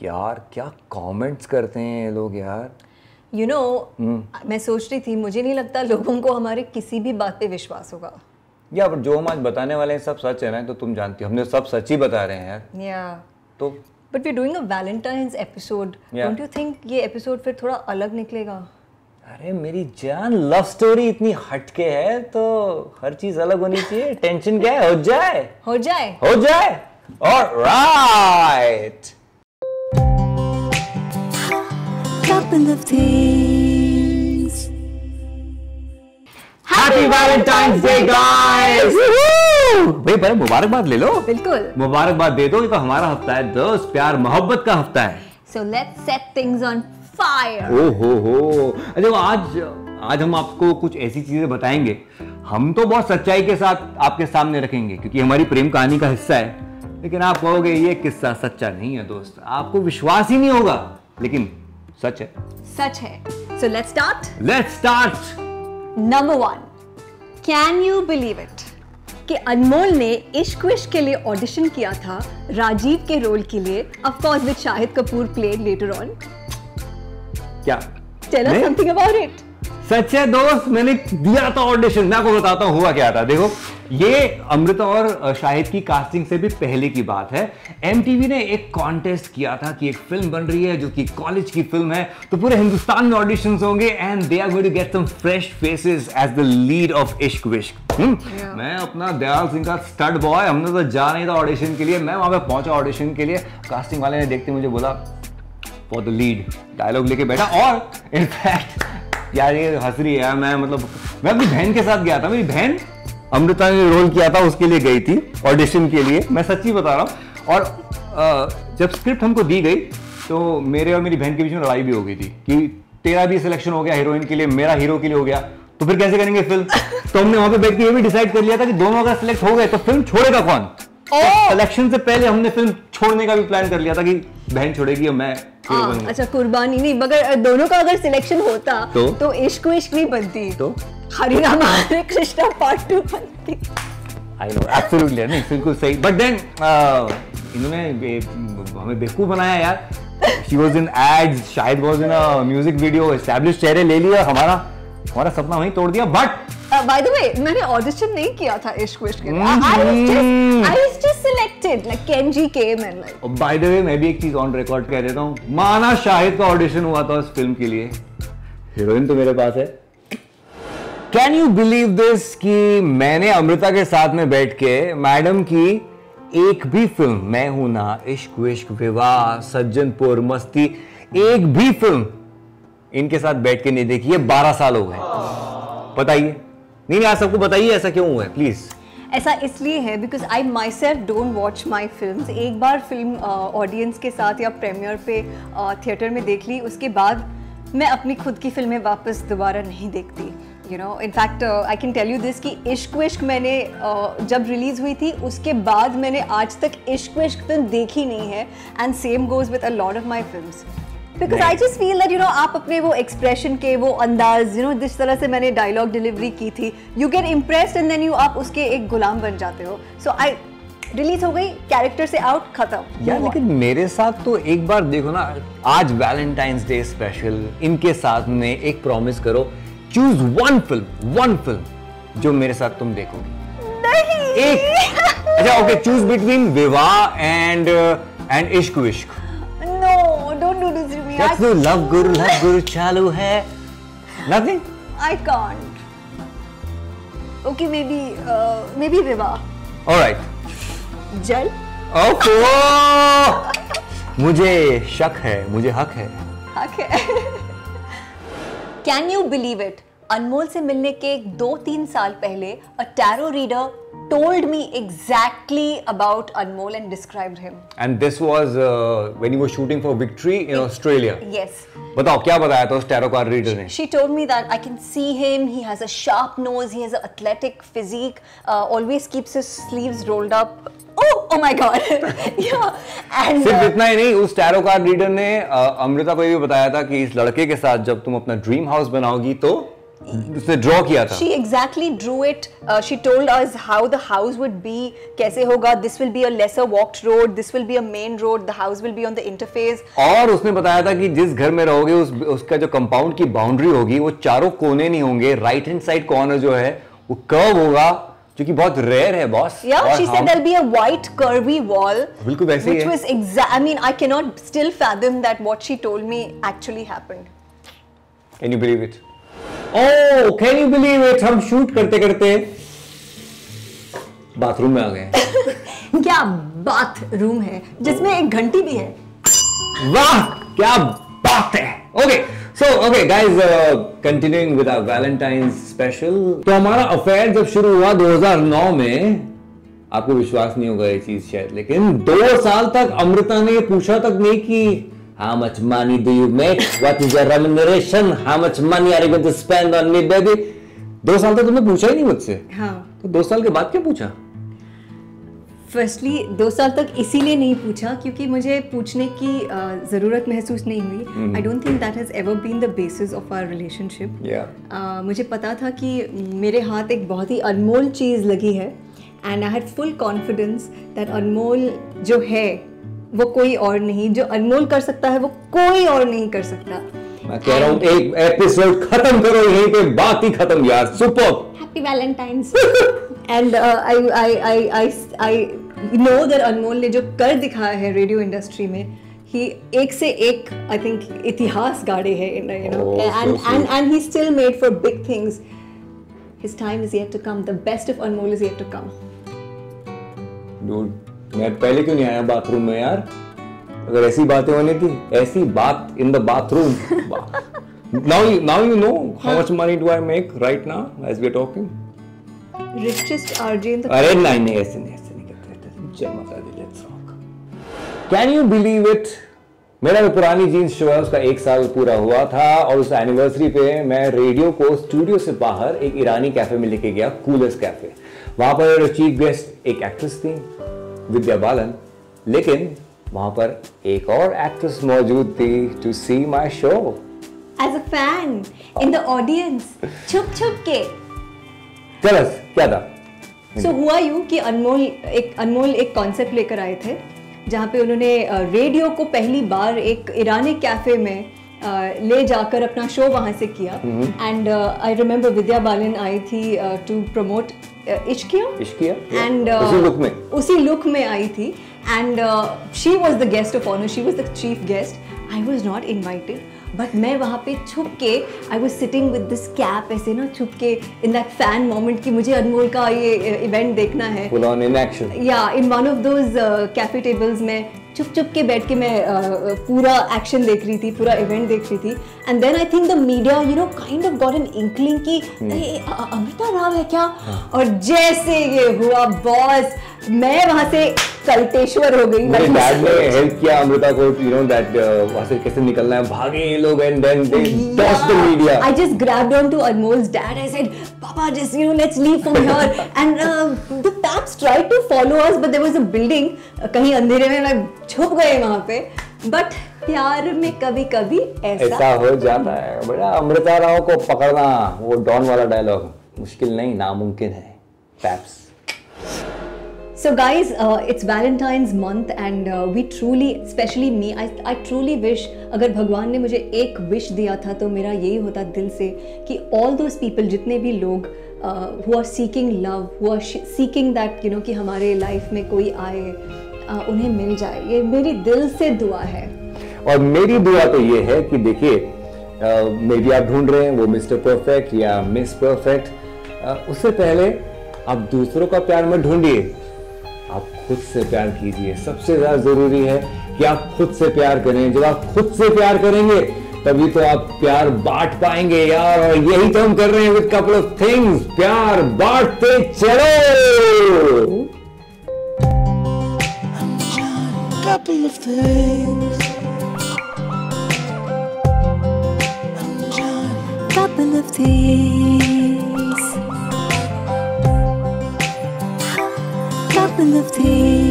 यार क्या कमेंट्स करते हैं ये लोग यार। मैं सोच रही थी, मुझे नहीं लगता लोगों को हमारे किसी भी बात पे विश्वास होगा। या पर जो हम आज बताने वाले हैं सब सच है ना, तो तुम जानती हो हमने सब सच ही बता रहे हैं यार। तो but we doing a Valentine's episode, don't you think ये एपिसोड फिर थोड़ा अलग निकलेगा? अरे मेरी जान, लव स्टोरी इतनी हटके है तो हर चीज अलग होनी चाहिए। टेंशन क्या है, हो जाए। Alright. Couple of things. Happy Valentine's Day guys! भाई पहले मुबारकबाद ले लो। बिल्कुल, मुबारकबाद दे दो। ये तो हमारा हफ्ता है दोस्त, प्यार मोहब्बत का हफ्ता है। So let's set things on fire. हो। देखो आज हम आपको कुछ ऐसी चीजें बताएंगे, हम तो बहुत सच्चाई के साथ आपके सामने रखेंगे क्योंकि हमारी प्रेम कहानी का हिस्सा है। लेकिन आप कहोगे ये किस्सा सच्चा नहीं है दोस्त, आपको विश्वास ही नहीं होगा, लेकिन सच है। So let's start. Number 1, can you believe it कि अनमोल ने इश्क विश्क के लिए ऑडिशन किया था राजीव के रोल के लिए, of course with Shahid Kapoor played later on. क्या? Tell us something about it. सच है दोस्त, मैंने दिया था ऑडिशन। मैं आपको बताता हूँ हुआ क्या था। देखो, ये अमृता और शाहिद की कास्टिंग से भी पहले की बात है। MTV ने एक कॉन्टेस्ट किया था कि एक फिल्म बन रही है जो कि कॉलेज की फिल्म है, तो पूरे हिंदुस्तान में ऑडिशंस होंगे and they are going to get some fresh faces as the lead of Ishq Vishq. मैं अपना दयाल सिंह का स्टड बॉय, हमने तो जा नहीं था ऑडिशन के लिए। मैं वहां पे पहुंचा ऑडिशन के लिए, कास्टिंग वाले ने देखते मुझे बोला फॉर द लीड, डायलॉग लेके बैठा। और इनफैक्ट यार ये हंस रही है, मैं अपनी बहन के साथ गया था। मेरी बहन अमृता ने रोल किया था, उसके लिए गई थी ऑडिशन के लिए, मैं सच्ची बता रहा हूँ। और जब स्क्रिप्ट हमको दी गई तो मेरे और मेरी बहन के बीच में लड़ाई भी हो गई थी कि तेरा भी सिलेक्शन हो गया हीरोइन के लिए, मेरा हीरो के लिए हो गया, तो फिर कैसे करेंगे फिल्म। तो हमने वहां पे बैठ के ये भी डिसाइड कर लिया था कि दोनों अगर सिलेक्ट हो गए तो फिल्म छोड़ेगा कौन। सिलेक्शन से पहले हमने फिल्म छोड़ने का भी प्लान कर लिया था कि बहन छोड़ेगी और मैं हीरो बनूंगा। अच्छा, कुर्बानी नहीं, मगर दोनों का अगर सिलेक्शन होता तो इश्क विश्क नहीं बनती, तो हरे राम हरे कृष्णा पार्ट 2 बनती। आई नो, एब्सोल्युटली, नहीं बिल्कुल सही। बट देन इन्होंने हमें बेवकूफ बनाया यार। शी वाज इन एड्स, शायद was in a music video, establish चेहरे ले लिया, हमारा सपना वहीं तोड़ दिया। बट by the way, मैंने ऑडिशन नहीं किया था इश्क विश्क के लिए। I was just selected, like Kenji came and like. By the way, मैं भी एक चीज ऑन रिकॉर्ड कह देता हूँ, माना शाहिद का ऑडिशन हुआ था उस फिल्म के लिए, हीरोइन तो मेरे पास है। Can you believe this कि मैंने अमृता के साथ में बैठ के मैडम की एक भी फिल्म, मैं हूं ना, इश्क विश्क, विवाह, सज्जनपुर, मस्ती, एक भी फिल्म इनके साथ बैठ के नहीं देखी है। 12 साल हो गए। बताइए, नहीं आज सबको बताइए ऐसा क्यों हुआ है प्लीज। ऐसा इसलिए है because I my self don't watch my film. एक बार फिल्म ऑडियंस के साथ या प्रीमियर पे थिएटर में देख ली, उसके बाद मैं अपनी खुद की फिल्में वापस दोबारा नहीं देखती। You know, in fact I can tell you this कि इश्क विश्क मैंने जब रिलीज हुई थी उसके बाद मैंने आज तक इश्क विश्क फिल्म देखी नहीं है। And same goes with a lot of my films because I just feel that आप अपने वो एक्सप्रेशन के वो अंदाज, जिस तरह से मैंने डायलॉग डिलीवरी की थी, you get impressed and then आप उसके एक गुलाम बन जाते हो। सो आई रिलीज हो गई, कैरेक्टर से आउट, खत्म यार। लेकिन मेरे साथ तो एक बार देखो ना, आज वैलेंटाइंस डे स्पेशल, इनके साथ में एक प्रॉमिस करो, चूज वन फिल्म जो मेरे साथ तुम देखोगी। नहीं, एक अच्छा ओके, चूज बिटवीन विवाह एंड इश्क विश्क। Don't do this to me. That's the love guru चालू है। Nothing? I can't. Okay, maybe विवाह। All right. जल? मुझे शक है, मुझे हक है। Can you believe it? अनमोल से मिलने के 2-3 साल पहले a tarot reader told me exactly about Anmol and described him. And this was when you were shooting for Victory in Australia. Yes. बताओ क्या बताया था उस tarot card reader ने? She told me that I can see him. He has a sharp nose. He has an athletic physique. Always keeps his sleeves rolled up. Oh my God. Yeah. And सिर्फ इतना ही नहीं, उस tarot card reader ने अमृता को ये भी बताया था कि इस लड़के के साथ जब तुम अपना ड्रीम हाउस बनाओगी तो उसने ड्रॉ किया था। She exactly drew it. She told us how the house would be, कैसे होगा, this will be a lesser walked road, this will be a main road, the house will be on the interface. और उसने बताया था कि जिस घर में रहोगे उसका जो कंपाउंड की बाउंड्री होगी वो चारों कोने नहीं होंगे, राइट हैंड साइड कॉर्नर जो है वो कर्व होगा, जो कि बहुत रेयर है boss. Yeah, she said there'll be a white curvy wall. बिल्कुल वैसे ही है। Which was exact. I mean, I cannot still fathom that what she told me actually happened. Can you believe it? Oh, can you believe it? हम shoot करते करते bathroom में आ गए। क्या bathroom है जिसमें एक घंटी भी है। वाह क्या बात है। Okay so okay guys, continuing with our Valentine's special. तो हमारा अफेयर जब शुरू हुआ 2009 में, आपको विश्वास नहीं होगा ये चीज शायद, लेकिन 2 साल तक अमृता ने पूछा तक नहीं कि how much money do you make, what is your remuneration, how much money are you going to spend on me baby। 2 साल तक तुमने पूछा ही नहीं मुझसे। हाँ। तो 2 साल के बाद क्या पूछा? फर्स्टली 2 साल तक इसीलिए नहीं पूछा क्योंकि मुझे पूछने की ज़रूरत महसूस नहीं हुई। I don't think that has ever been the basis of our relationship. मुझे पता था कि मेरे हाथ एक बहुत ही अनमोल चीज़ लगी है and I had full confidence that Anmol जो है वो कोई और नहीं, जो अनमोल कर सकता है वो कोई और नहीं कर सकता। मैं कह रहा हूँ एक एपिसोड खत्म करो यहीं पे, बात ही खत्म यार। Super happy Valentine's. And I know that Anmol ने जो कर दिखाया है रेडियो इंडस्ट्री में, ही एक से एक आई थिंक इतिहास गाड़े हैं, you know, and he still made for big things. His time is yet to come, the best of Anmol is yet to come. Dude, मैं पहले क्यों नहीं आया बाथरूम में यार? अगर ऐसी बातें होनी थी, ऐसी बात in the bathroom. now you know how much money do I make right now as we are talking? Richest RJ in the अरे नहीं ऐसे नहीं करते। जय माता दी, let's rock. Can you believe it? मेरा जो पुरानी जीन्स शो है उसका 1 साल पूरा हुआ था और उस एनिवर्सरी पे मैं रेडियो को स्टूडियो से बाहर एक ईरानी कैफे में लेके गया, कूलेस्ट कैफे। वहां पर चीफ गेस्ट एक एक्ट्रेस थी, विद्या बालन, लेकिन वहां पर एक और एक्ट्रेस मौजूद थी to see my show as a fan in the audience, छुप छुप के। चल क्या था? सो हुआ यूं कि अनमोल एक कॉन्सेप्ट लेकर आए थे जहाँ पे उन्होंने रेडियो को पहली बार एक ईरानी कैफे में ले जाकर अपना शो वहाँ से किया। एंड आई रिमेम्बर विद्या बालन आई थी टू प्रमोट इश्किया एंड उसी लुक में आई थी and she was the guest of honour, she was the chief guest. I was not invited but मैं वहाँ पे छुप के I was sitting with this cap, ऐसे ना छुप के इन दैट फैन मोमेंट कि मुझे अनमोल का ये इवेंट देखना है। Full on in action. या in one of those cafe tables में चुप चुप के बैठ के मैं पूरा एक्शन देख रही थी, पूरा इवेंट देख रही थी। And then I think the media you know kind of got an inkling कि अमृता राव है क्या। और जैसे ये हुआ बॉस, मैं वहां से कल्टेश्वर हो गई। मेरे डैड ने हेल्प किया अमृता को, यू नो दैट वहां से कैसे निकलना है, भागे ये लोग and then they toss the media. I just grabbed on to Anmol's dad, I said papa just you know let's leave from here and the paps tried to follow us but there was a building, कहीं अंधेरे में मैं छुप गए वहां पे। But प्यार में कभी कभी ऐसा हो जाता है। बड़ा अमृता राव को पकड़ना, वो डॉन वाला डायलॉग, मुश्किल नहीं नामुमकिन है। Taps. So guys, it's Valentine's month and we truly, especially me, I truly wish, अगर भगवान ने मुझे एक विश दिया था तो मेरा यही होता दिल से कि all those people, जितने भी लोग who are seeking love, who are seeking that you know कि हमारे लाइफ में कोई आए, उन्हें मिल जाए, ये मेरी दिल से दुआ है। और मेरी दुआ तो ये है कि देखिए, मे बी आप ढूंढ रहे हैं वो मिस्टर परफेक्ट या मिस परफेक्ट, उससे पहले आप दूसरों का प्यार मत ढूंढिए, आप खुद से प्यार कीजिए। सबसे ज्यादा जरूरी है कि आप खुद से प्यार करें। जब आप खुद से प्यार करेंगे तभी तो आप प्यार बांट पाएंगे यार, और यही तो हम कर रहे हैं विद कपल ऑफ थिंग्स। प्यार बांटते चलो। Couple of things. Couple of things. Couple of things.